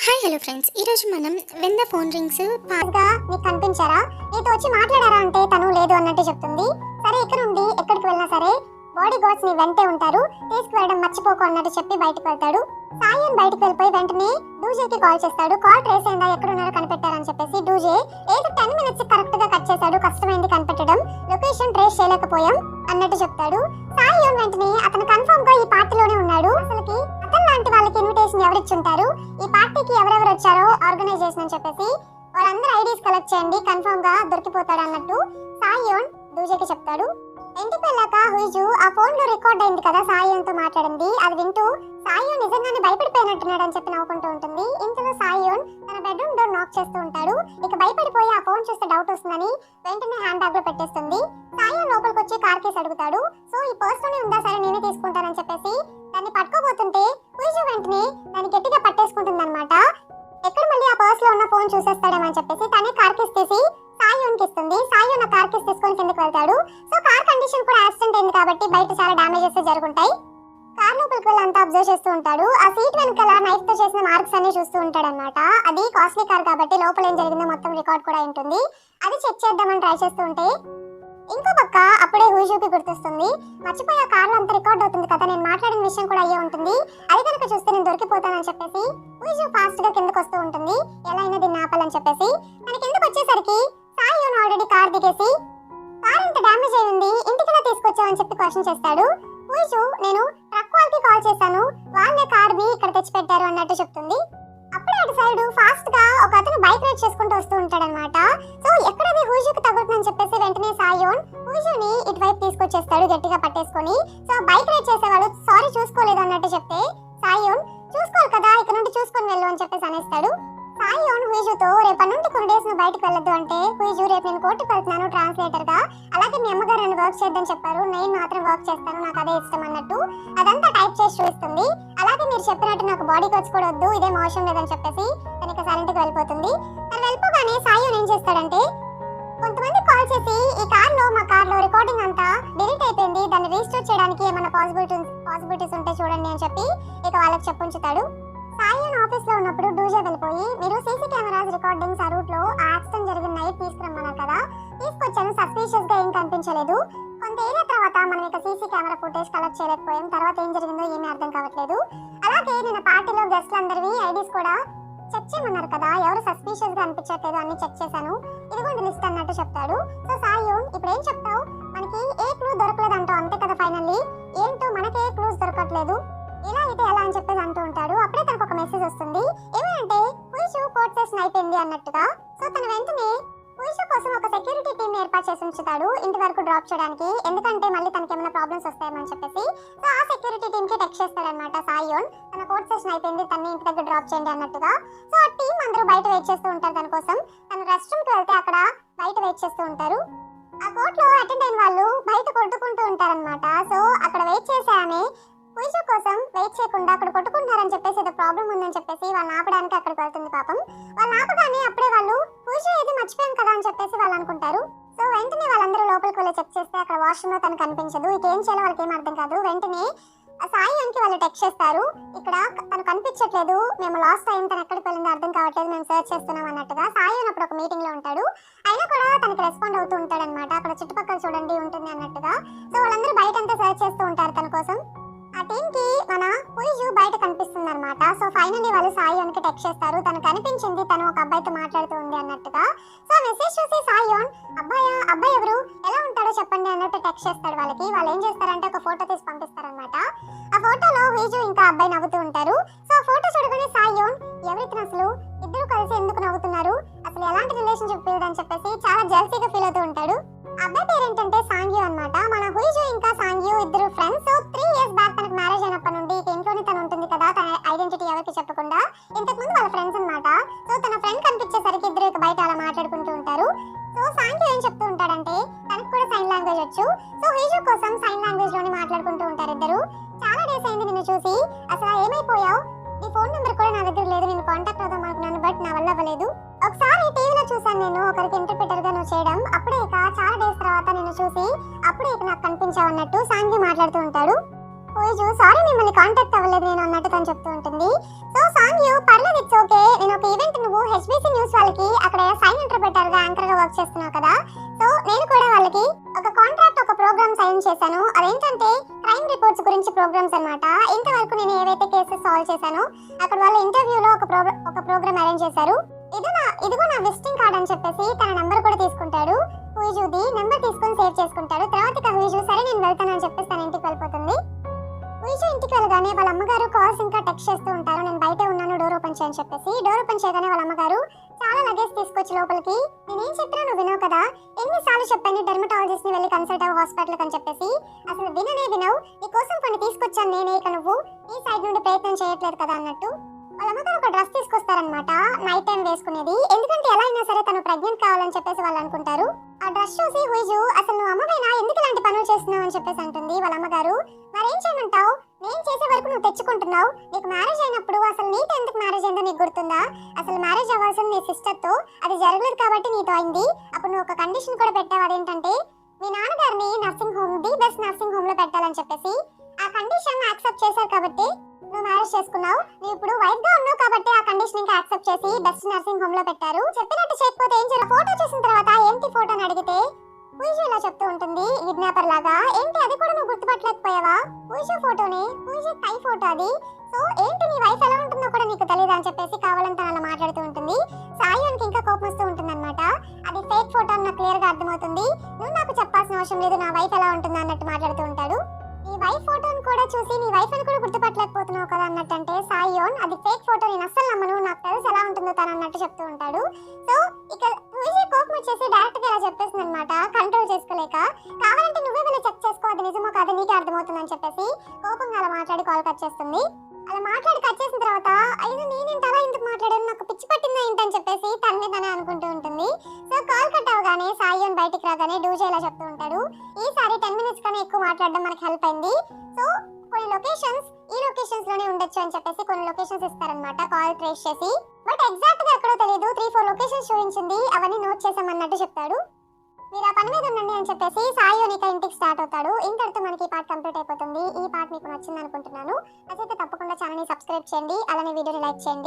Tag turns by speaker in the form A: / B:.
A: Hi hello friends, ఈరోజు మనం when the phone rings
B: పాస్గా నీకు కనిపించారా, నీతో వచ్చి మాట్లాడారా అంటే తను లేదు అన్నట్టు చెప్తుంది. సరే, ఇక్కడ నుండి ఎక్కడికి వెళ్ళినా సరే బాడీ గార్డ్స్ ని వెంటే ఉంటారు, తీసుకువెళ్ళడం మర్చిపోకు అన్నట్టు చెప్పి బయటకు వెళ్తాడు. సాయన్ బయటకు వెళ్ళిపోయి వెంటనే డూజేకి కాల్ చేస్తాడు. కాల్ ట్రేస్ అయిందా, ఎక్కడున్నారో కనిపెట్టారని చెప్పేసి డూజే ఏదో 10 minutes కరెక్ట్ గా కట్ చేశాడు, కష్టమైంది కనిపెట్టడం, లొకేషన్ ట్రేస్ చేయలేకపోయాం అన్నట్టు చెప్తాడు. సాయన్ వెంటనే అతను కన్ఫర్మ్ గా ఈ పార్టీలోనే ఉన్నాడు. అసలుకి అతను లాంటి వాళ్ళకి ఇన్విటేషన్ ఎవరిచ్చుంటారు, ఈ పార్టీకి ఎవరెవరు వచ్చారో ఆర్గనైజేషన్ అని చెప్పేసి వాళ్ళందరూ ఐడీస్ కలెక్ట్ చేయండి, కన్ఫర్మ్ గా దొరికిపోతాడు అన్నట్టు సాయన్ డూజేకి చెప్తాడు. ఇంటికి వెళ్ళాక హుయిజు ఆ ఫోన్ లో రికార్డ్ అయింది కదా సాయన్ తో మాట్లాడింది, అది వింటూ సాయన్ నిజంగానే భయపడిపోయినట్టున్నాడు అని చెప్పి నవ్వుకుంటూ ఉంటుంది. ఇంతలో సాయన్ తన బెడ్రూమ్ డోర్ నాక్ చేస్తూ ఉంటాడు. ఇక భయపడిపోయి ఆ ఫోన్ చూస్తే డౌట్ వస్తుందని వెంటనే హ్యాండ్ బ్యాగ్ లో పెట్టేస్తుంది. సాయన్ లోపలికి వచ్చి కార్ కేసు అడుగుతాడు. సో ఈ పర్స్ లోనే ఉందా, సరే నేనే తీసుకుంటానని చెప్పేసి దాన్ని పట్టుకోబోతుంటే హుయిజు వెంటనే దాన్ని గట్టిగా పట్టేసుకుంటుంది అనమాట. ఎక్కడ మళ్ళీ ఆ పర్స్ లో ఉన్న ఫోన్ చూసేస్తాడేమని చెప్పేసి తనే కార్ కేసు తీసి సాయన్ కి ఇస్తుంది. సాయన్ ఆ కార్ కేసు తీసుకొని కిందకి వెళ్తాడు. సో కార్ కండిషన్ కూడా యాక్సిడెంట్ అయింది కాబట్టి బయట చాలా డామేజెస్ జరుగుంటాయి. కార్ లోపలికి వెళ్ళి అంతా అబ్జర్వ్ చేస్తూ ఉంటాడు. ఆ సీట్ వెనకాల నైఫ్ తో చేసిన మార్క్స్ అన్ని చూస్తూ ఉంటాడు అనమాట. అది కాస్ట్లీ కార్ కాబట్టి లోపల ఏం జరిగిందో మొత్తం రికార్డ్ కూడా ఉంటుంది. అది చెక్ చేద్దామని ట్రై చేస్తూ ఉంటే ఇంకో పక్క అప్పుడే హుయిజుకి గుర్తొస్తుంది, మర్చిపోయి ఆ కార్లో అంత రికార్డ్ అవుతుంది కదా, నేను మాట్లాడిన విషయం కూడా అయ్యే ఉంటుంది, అది కనుక చూస్తే నేను దొరికిపోతానని చెప్పేసి హుయిజు ఫాస్ట్ గా కిందకు వస్తూ ఉంటుంది. ఎలా అయినా దీన్ని ఆపాలని చెప్పేసి తన కిందకు వచ్చేసరికి సాయన్ ఆల్రెడీ కార్ దిగేసి కార్ ఇంత డ్యామేజ్ అయింది, ఇంటికి ఎలా తీసుకొచ్చావని చెప్పి క్వశ్చన్ చేస్తాడు. హుయిజు నేను ట్రక్ వాళ్ళకి కాల్ చేశాను, వాళ్ళే కార్ ని ఇక్కడ తెచ్చి పెట్టారు అన్నట్టు చెప్తుంది. అప్పుడే అటు సైడ్ ఫాస్ట్ గా ఒక అతను బైక్ రైడ్ చేసుకుంటూ వస్తూ ఉంటాడు అనమాట. సో ఎక్కడది హుయిజుకి తగ్గుతుందని చెప్పేసి వెంటనే సాయన్ హుయిజుని ఇటువైపు తీసుకొచ్చేస్తాడు గట్టిగా పట్టేసుకొని. సో బైక్ రైడ్ చేసేవాళ్ళు సారీ చూసుకోలేదు అన్నట్టు చెప్తే సాయన్ చూసుకోవాలి కదా, ఇక్కడ నుండి చూసుకొని వెళ్ళు అని చెప్పేసి అనేస్తాడు. సాయన్ హుయిజుతో రేపటి నుండి కొన్ని డేస్ నువ్వు బయటకు వెళ్ళొద్దు అంటే హుయిజు రేపు నేను కోర్టుకు వెళ్తున్నాను ట్రాన్స్లేటర్ గా, అలాగే మీ అమ్మగారు నన్ను వర్క్ చేద్దని చెప్పారు, నేను మాత్రం వర్క్ చేస్తాను, నాకు అదే ఇష్టం అన్నట్టు అదంతా టైప్ చేసి చూపిస్తుంది. అలాగే మీరు చెప్పినట్టు నాకు బాడీ కోచ్ కూడా వద్దు, ఇదేం అవసరం లేదని చెప్పేసి తనకి సైలెంట్ గా వెళ్ళిపోతుంది. తను వెళ్ళిపోగానే సాయన్ ఏం చేస్తాడంటే కొంతమంది కాల్ చేసి ఈ కార్ లో మా కార్ లో రికార్డింగ్ అంతా డిలీట్ అయిపోయింది, దాన్ని రీస్టోర్ చేయడానికి ఏమైనా పాసిబిలిటీస్ ఉంటే చూడండి అని చెప్పి ఇక వాళ్ళకి చెప్పుంచుతాడు. సాయన్ ఆఫీస్ లో ఉన్నప్పుడు డూజే వెళ్ళిపోయి మీరు సీసీ కెమెరాస్ రికార్డింగ్స్ ఆ రూట్ లో ఆ యాక్సిడెంట్ జరిగిన నైట్ తీసుకురమ్మన్నారు కదా, తీసుకొచ్చాను, సస్పీషియస్ గా ఏం కనిపించలేదు, కొంత ఏరియా తర్వాత మనం ఇక సీసీ కెమెరా ఫుటేజ్ కలెక్ట్ చేయలేకపోయాం, తర్వాత ఏం జరిగిందో ఏమీ అర్థం కావట్లేదు, అలాగే నిన్న పార్టీలో గెస్ట్లు అందరివి ఐడీస్ కూడా చెక్ చేయమన్నారు కదా, ఎవరు సస్పీషియస్ గా అనిపించట్లేదు, అన్ని చెక్ చేశాను, ఇదిగోండి లిస్ట్ అన్నట్టు చెప్తాడు. సో సాయన్ ఇప్పుడు ఏం చెప్తావు, మనకి ఏ క్లూ దొరకలేదు అంటావు అంతే కదా, ఫైనల్లీ ఏంటో మనకి ఏ క్లూస్ దొరకట్లేదు, ఇలా అయితే ఎలా అని చెప్పేసి అంటూ ఉంటాడు. అప్పుడే తనకు ఒక మెసేజ్ వస్తుంది, ఏమంటే హుయిజు కోర్ట్ సెషన్ అయిపోయింది అన్నట్టుగా. సో తన వెంటనే హుయిజు కోసం ఒక సెక్యూరిటీ టీమ్ ఏర్పాటు చేసి ఉంచుతాడు ఇంటి వరకు డ్రాప్ చేయడానికి, ఎందుకంటే మళ్ళీ తనకి ఏమైనా ప్రాబ్లమ్స్ వస్తాయని చెప్పేసి. సో ఆ సెక్యూరిటీ టీమ్ కి టెక్స్ట్ చేస్తాడనమాట సాయన్, తన కోర్ట్ సెషన్ అయిపోయింది, తన్ని ఇంటి దగ్గర డ్రాప్ చేయండి అన్నట్టుగా. సో ఆ టీం అందరూ బయట వెయిట్ చేస్తూ ఉంటారు తన కోసం. తను రెస్ట్ రూమ్ కి వెళ్తే అక్కడ బయట వెయిట్ చేస్తూ ఉంటారు. ఆ కోర్ట్ లో అటెండ్ అయిన వాళ్ళు బయట కొట్టుకుంటూ ఉంటారనమాట. సో అక్కడ వెయిట్ చేసే ఆమె హుయిజు కోసం వెయిట్ చేయకుండా అక్కడ కొట్టుకుంటున్నారని చెప్పేసి ఏదో ప్రాబ్లం ఉందని చెప్పేసి వాళ్ళని ఆపడానికి అక్కడికి వెళ్తుంది. పాపం వాళ్ళు ఆపగానే అప్పుడే వాళ్ళు హుయిజు ఏది మర్చిపోయాం కదా అని చెప్పేసి వాళ్ళు అనుకుంటారు. సో వెంటనే వాళ్ళందరూ లోపలికి వెళ్ళి చెక్ చేస్తే అక్కడ వాష్రూమ్ లో తను కనిపించదు. ఇక ఏం చేయాలో వాళ్ళకి ఏం అర్థం కాదు. వెంటనే సాయన్కి వాళ్ళు టెక్స్ట్ చేస్తారు, ఇక్కడ తను కనిపించట్లేదు, మేము లాస్ట్ టైం తను ఎక్కడికి వెళ్ళిందో అర్థం కావట్లేదు, మేము సర్చ్ చేస్తున్నాం అన్నట్టుగా. సాయన్ అప్పుడు ఒక మీటింగ్ లో ఉంటాడు, అయినా కూడా తనకి రెస్పాండ్ అవుతూ ఉంటాడు అనమాట, అక్కడ చుట్టుపక్కల చూడండి ఉంటుంది అన్నట్టుగా. సో వాళ్ళందరూ బయట అంతా సర్చ్ చేస్తూ ఉంటారు తన కోసం. ఆ టీమ్ కి మన హుయిజు బయట కనిపిస్తుంది అనమాట. సో ఫైనల్లీ వాళ్ళు సాయన్ కి టెక్స్ట్ చేస్తారు, తను కనిపించింది, తను ఒక అబ్బాయితో మాట్లాడుతూ ఉంది అన్నట్టుగా. సో మెసేజ్ చూసి సాయన్ అబ్బాయి ఎవరు, ఎలా ఉంటాడో చెప్పండి అన్నట్టు టెక్స్ట్ చేస్తాడు వాళ్ళకి. వాళ్ళు ఏం చేస్తారంటే ఒక ఫోటో తీసి పంపిస్తారనమాట. ఆ ఫోటోలో హుయిజు ఇంకా అబ్బాయి నవ్వుతూ ఉంటారు. సో ఆ ఫోటో చూడగానే సాయన్ ఎవరికైనా అసలు ఇద్దరు కలిసి ఎందుకు నవ్వుతున్నారు, అసలు ఎలాంటి రిలేషన్షిప్ అని చెప్పేసి చాలా జెల్సీగా ఫీల్ అవుతూ ఉంటాడు. అబ్బాయి పేరు ఏంటంటే సాంగ్యూ అనమాట. మన హుయిజు ఇంకా సాంగ్యూ ఇద్దరు ఫ్రెండ్స్. సో 3 years బ్యాక్ తనకు మ్యారేజ్ అయినప్పటి నుండి ఇంట్లోనే తను ఉంటుంది కదా, తన ఐడెంటిటీ ఎవరికి చెప్పకుండా, ఇంతకు ముందు వాళ్ళ ఫ్రెండ్స్ అనమాట. సో తన ఫ్రెండ్ కనిపించేసరికి ఇద్దరు ఇక బయట అలా మాట్లాడుకుంటూ ఉంటారు. సో సాంగ్యూ ఏం చెప్తూ ఉంటాడంటే తనకు కూడా సైన్ లాంగ్వేజ్ వచ్చు. సో హుయిజు కోసం సైన్ లాంగ్వేజ్ లోనే మాట్లాడుకుంటూ ఉంటారు ఇద్దరు. చాలా డేస్ అయింది నిన్ను చూసి, అసలు ఏమైపోయావు, నీ ఫోన్ నెంబర్ కూడా నా దగ్గర లేదు, నేను కాంటాక్ట్ అవుదాం అనుకున్నాను బట్ నా వల్ల అవ్వలేదు, ఒకసారి టీవీలో చూసాను నేను ఒకరికి ఇంటర్ప్రిటర్ గా నువ్వు చేయడం, అప్పుడే ఇక ప్రోగ్రామ్ అరేంజ్ చేశారు. ఇదిగో నా విజిటింగ్ కార్డ్ అని చెప్పేసి తన నెంబర్ కూడా తీసుకుంటాడు. హుయిజుది నెంబర్ తీసుకొని సేవ్ చేసుకుంటాడు. తర్వాత ఇక హుయిజు సరే నేను వెళ్తానని చెప్పేసి తన ఇంటికి వెళ్ళిపోతుంది. హుయిజు ఇంటికి వెళ్ళగానే వాళ్ళ అమ్మగారు కాల్స్ ఇంకా టెక్స్ట్ చేస్తూ ఉంటారు. నేను బయటే ఉన్నాను, డోర్ ఓపెన్ చేయని చెప్పేసి. డోర్ ఓపెన్ చేయగానే వాళ్ళ అమ్మగారు చాలా లగేజ్ తీసుకొచ్చి లోపలికి, నేనేం చెప్పినా నువ్వు వినవు కదా, ఎన్నిసార్లు చెప్పాను డెర్మటాలజిస్ట్ ని వెళ్ళి కన్సల్ట్ అవ్వ హాస్పిటల్ అని చెప్పేసి. అసలు వినవు, నీ కోసం కొన్ని తీసుకొచ్చాను నేనే, ఇక నువ్వు ఈ సైడ్ నుండి ప్రయత్నం చేయట్లేదు కదా అన్నట్టు. వాళ్ళ అమ్మగారు ఒక డ్రెస్ తీసుకొస్తారనమాట, నైట్ టైం వేసుకునేది. ఎందుకంటే ఎలా అయినా సరే తను ప్రెగ్నెంట్ కావాలని చెప్పేసి వాళ్ళు అనుకుంటారు. ఆ డ్రెస్ చూసి హుయిజు అసలు నువ్వు అమ్మవేనా, ఎందుకు ఇలాంటి పనులు చేస్తున్నావు అని చెప్పేసి అంటుంది. వాళ్ళ అమ్మగారు మరేం చేయమంటావు, నేను చేసే వరకు నువ్వు తెచ్చుకుంటున్నావు, నీకు మ్యారేజ్ అయినప్పుడు అసలు నీతో ఎందుకు మ్యారేజ్ అయిందో నీకు గుర్తుందా, అసలు మ్యారేజ్ అవ్వాల్సింది నీ సిస్టర్ తో, అది జరగలేదు కాబట్టి నీతో అయింది. అప్పుడు నువ్వు ఒక కండిషన్ కూడా పెట్టావు, అదేంటంటే మీ నాన్నగారిని nursing home, the best nursing home లో పెట్టాలని చెప్పేసి. ఆ కండిషన్ యాక్సెప్ట్ చేశారు కాబట్టి నువ్వు మ్యారేజ్ చేసుకున్నావు. నువ్వు ఇప్పుడు వైఫ్ గా ఉన్నావు కాబట్టి ఆ కండిషన్ ఇంకా యాక్సెప్ట్ చేసి బెస్ట్ నర్సింగ్ హోమ్ లో పెట్టారు. చెప్పినట్టు చేయకపోతే ఏం చేయాలి, ఫోటో చూసిన తర్వాత ఏంటి ఫోటో అని అడిగితే హుయిజు ఇలా చెప్తూ ఉంటుంది కిడ్నాపర్ లాగా. ఏంటి అది కూడా నువ్వు గుర్తుపట్టలేకపోయావా, హుయిజు ఫోటోనే, హుయిజు టై ఫోటో అది, సో ఏంటి నీ వైఫ్ ఎలా ఉంటుందో కూడా నీకు తెలియదు అని చెప్పేసి కావాలని తను అలా మాట్లాడుతూ ఉంటుంది. సాయికి ఇంకా కోపం వస్తూ ఉంటుంది అనమాట. అది ఫేక్ ఫోటో అని నాకు క్లియర్ గా అర్థమవుతుంది, నువ్వు నాకు చెప్పాల్సిన అవసరం లేదు, నా వైఫ్ ఎలా ఉంటుందో అన్నట్టు మాట్లాడుతూ ఉంటాడు. నీ వైఫ్ ఫోటోని కూడా చూసి నీ వైఫ్ అని కూడా గుర్తుపట్టలేకపోతున్నావు కదా అన్నట్టు అంటే సాయియోన్ అది ఫేక్ ఫోటో, నేను అస్సలు నమ్మను, నాకు తెలుసు ఎలా ఉంటుందో తను అన్నట్టు చెప్తూ ఉంటాడు. సో ఇక హుయిజు కోపం వచ్చేసి డైరెక్ట్ గా ఇలా చెప్పేసింది అనమాట, కంట్రోల్ చేసుకోలేక. కావాలంటే నువ్వే వెళ్ళి చెక్ చేసుకో, అది నిజమో కాదు నీకే అర్థమవుతుందని చెప్పేసి కోపంగా అలా మాట్లాడి కాల్ కట్ చేస్తుంది. అలా మాట్లాడి కట్ చేసిన తర్వాత అయినా నేనేంటి అలా ఎందుకు మాట్లాడాను, నాకు పిచ్చి పట్టిందా ఏంటని చెప్పేసి తనే అనుకుంటూ ఉంటుంది. సో కాల్ కట్ అవగానే సాయియోన్ బయటికి రాగానే డూజే ఇలా చెప్తూ ఉంటాడు, ఈసారి 10 minutes కన్నా ఎక్కువ మాట్లాడడం మనకు హెల్ప్ అయింది. సో కొన్ని లొకేషన్స్ ఈ లొకేషన్స్ లోనే ఉండొచ్చు అని చెప్పేసి కొన్ని లొకేషన్స్ ఇస్తారనమాట కాల్ ట్రేస్ చేసి. బట్ ఎగ్జాక్ట్ గా ఎక్కడో తెలియదు, 3-4 లొకేషన్స్ చూపించింది, అవన్నీ నోట్ చేసామన్నట్టు చెప్తాడు. మీరు ఆ పని మీద ఉండండి అని చెప్పేసి సాయియోనిక ఇంటికి స్టార్ట్ అవుతాడు. ఇంతటితో మనకి ఈ పార్ట్ కంప్లీట్ అయిపోతుంది. ఈ పార్ట్ మీకు నచ్చింది అనుకుంటున్నాను. నచ్చితే తప్పకుండా ఛానల్ ని సబ్స్క్రైబ్ చేయండి, అలానే వీడియోని లైక్ చేయండి.